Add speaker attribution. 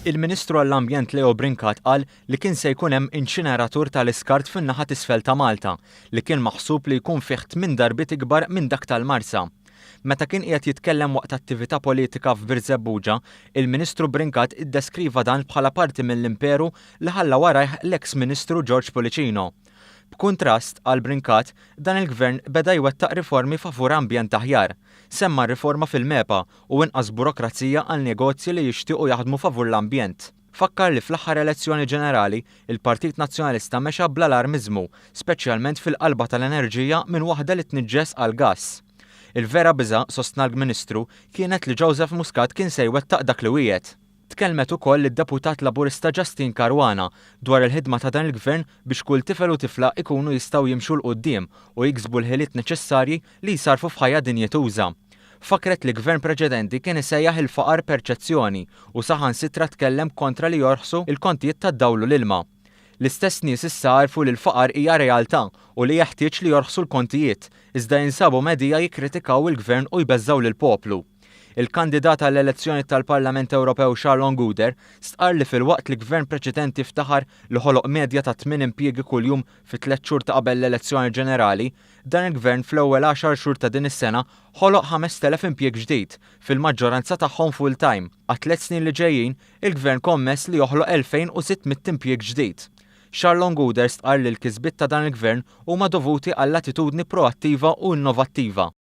Speaker 1: Il-Ministru għall-Ambjent Leo Brincat qal li kien se jkun hemm inċineratur tal-iskart fin-naħa t'isfel ta' Malta li kien maħsub li jkun fih 8 darbiet ikbar minn dak tal-Marsa. Meta kien qiegħed jitkellem waqt attività politika f'Birzebbuġa, il-Ministru Brincat iddeskriva dan bħala parti mill-imperu li ħalla warajh l-eks Ministru George Policino. B'kuntrast għal Brincat, dan il-Gvern beda jwettaq riformi favur ambjent aħjar, semma riforma fil-MEPA u inqas burokrazija għal negozji li jixtiequ jaħdmu favur l-ambjent. Fakkar li fl-aħħar elezzjoni ġenerali, il-Partit Nazzjonalista mexa bl-alarmiżmu, speċjalment fil-qalba tal-enerġija minn waħda li tniġġes għal gass. Il-vera biża' sostna l-Ministru kienet li Joseph Muscat kien se jwettaq dak li wiegħed. Tkellmet ukoll id-deputat Laburista Justin Caruana dwar il-ħidma ta' dan il-Gvern biex kull tifel u tifla ikunu jistgħu jimxu l-qudiem u jiksbu l-ħiliet neċessarji li jsarfu f'ħajja dinjetuża. Fakret li gvern preċedenti kien isejjaħ il-faqar perċezzjoni u saħansitra tkellem kontra li jorħsu il-kontijiet tad-dawlu l-ilma. L-istess nies issa għarfu li l-faqar hija realtà u li jeħtieġ li jorħsu l-kontijiet, iżda jinsabu medija jikkritikaw il-Gvern u jbeżżaw lill-poplu. Il-kandidat għall-elezzjoni tal-Parlament Ewropew Charlon Guder stqar li fil-waqt li gvern preċedenti ftaħar li ħoloq medja ta' 8 impjiegi kuljum fi 3 xhur ta' qabel l-elezzjoni ġenerali, dan il-gvern fl-ewwel 10 xhur ta' din is-sena ħoloq 5,000 impjieg ġdid, fil-maġġoranza tagħhom full-time. Għat 3 snin li ġejjin, il-gvern kommess li joħloq 2,600 impjieg ġdid. Charlon Guder stqar li l-kisbiet ta' dan il-gvern huma dovuti għall-attitudni proattiva u innovattiva.